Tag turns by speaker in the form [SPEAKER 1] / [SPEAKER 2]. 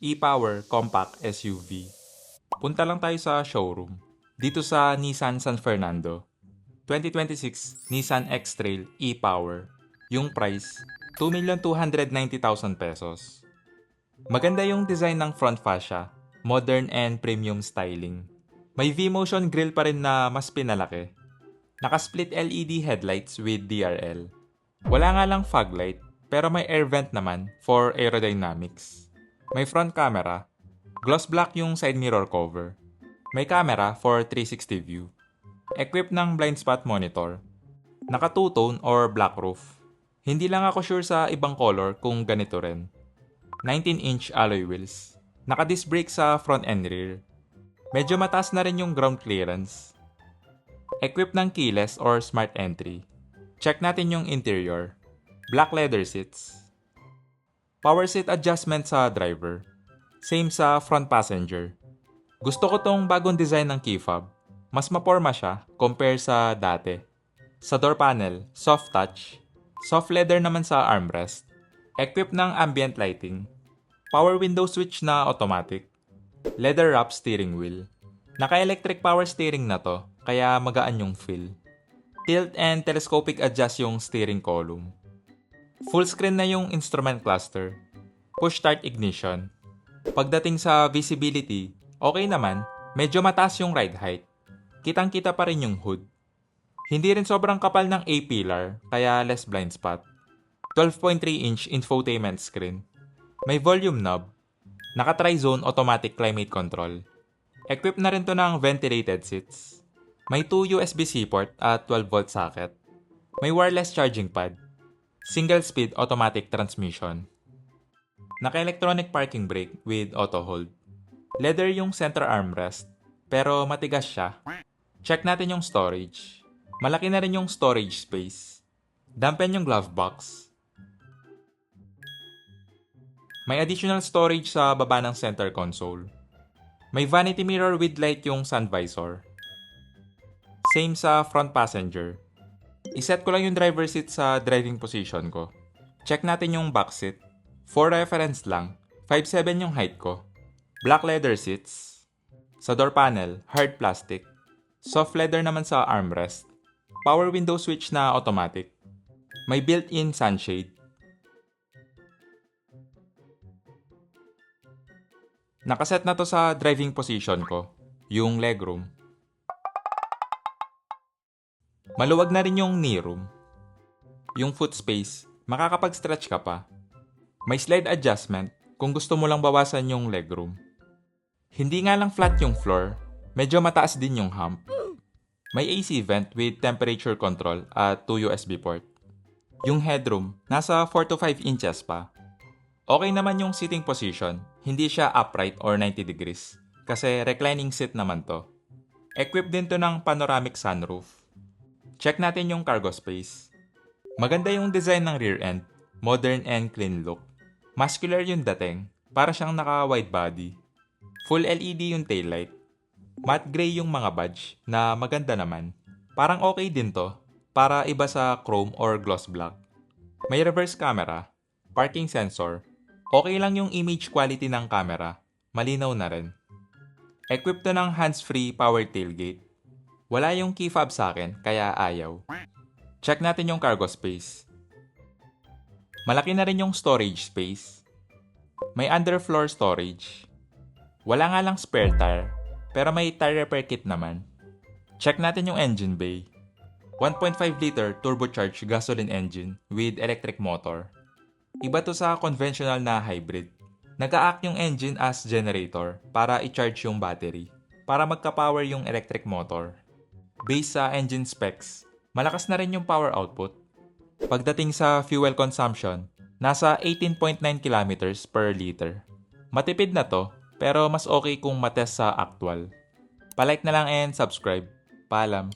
[SPEAKER 1] e-Power Compact SUV. Punta lang tayo sa showroom. Dito sa Nissan San Fernando. 2026 Nissan X-Trail e-Power. Yung price, 2,290,000 pesos. Maganda yung design ng front fascia, modern and premium styling. May V-motion grille pa rin na mas pinalaki. Naka-split LED headlights with DRL. Wala nga lang fog light, pero may air vent naman for aerodynamics. May front camera, gloss black yung side mirror cover. May camera for 360 view. Equipped ng blind spot monitor. Naka two-tone or black roof. Hindi lang ako sure sa ibang color kung ganito rin. 19-inch alloy wheels. Naka-disc brake sa front and rear. Medyo mataas na rin yung ground clearance. Equipped ng keyless or smart entry. Check natin yung interior. Black leather seats. Power seat adjustment sa driver. Same sa front passenger. Gusto ko tong bagong design ng key fob. Mas maporma siya compare sa dati. Sa door panel, soft touch. Soft leather naman sa armrest. Equipped ng ambient lighting. Power window switch na automatic. Leather wrap steering wheel. Naka-electric power steering na to, kaya magaan yung feel. Tilt and telescopic adjust yung steering column. Full screen na yung instrument cluster. Push start ignition. Pagdating sa visibility, okay naman, medyo mataas yung ride height. Kitang-kita pa rin yung hood. Hindi rin sobrang kapal ng A-pillar, kaya less blind spot. 12.3-inch infotainment screen. May volume knob. Naka-tri-zone automatic climate control. Equipped na rin to ng ventilated seats. May 2 USB-C port at 12-volt socket. May wireless charging pad. Single-speed automatic transmission. Naka-electronic parking brake with auto hold. Leather yung center armrest, pero matigas siya. Check natin yung storage. Malaki na rin yung storage space. Dampen yung glove box. May additional storage sa baba ng center console. May vanity mirror with light yung sun visor. Same sa front passenger. Iset ko lang yung driver seat sa driving position ko. Check natin yung back seat. For reference lang, 5'7" yung height ko. Black leather seats. Sa door panel, hard plastic. Soft leather naman sa armrest. Power window switch na automatic. May built-in sunshade. Nakaset na to sa driving position ko, yung legroom. Maluwag na rin yung knee room. Yung foot space, makakapag-stretch ka pa. May slide adjustment kung gusto mo lang bawasan yung legroom. Hindi nga lang flat yung floor, medyo mataas din yung hump. May AC vent with temperature control at 2 USB port. Yung headroom, nasa 4 to 5 inches pa. Okay naman yung sitting position, hindi siya upright or 90 degrees. Kasi reclining seat naman to. Equipped din to ng panoramic sunroof. Check natin yung cargo space. Maganda yung design ng rear end, modern and clean look. Muscular yung dating, para siyang naka-wide body. Full LED yung taillight. Matte gray yung mga badge na maganda naman. Parang okay din to, para iba sa chrome or gloss black. May reverse camera, parking sensor. Okay lang yung image quality ng camera, malinaw na rin. Equipped to ng hands-free power tailgate. Wala yung key fob sa akin, kaya ayaw. Check natin yung cargo space. Malaki na rin yung storage space. May underfloor storage. Wala nga lang spare tire, pero may tire repair kit naman. Check natin yung engine bay. 1.5 liter turbocharged gasoline engine with electric motor. Iba to sa conventional na hybrid. Nag-a-act yung engine as generator para i-charge yung battery, para magka-power yung electric motor. Based sa engine specs, malakas na rin yung power output. Pagdating sa fuel consumption, nasa 18.9 kilometers per liter. Matipid na to, pero mas okay kung matest sa actual. Palike na lang and subscribe. Paalam.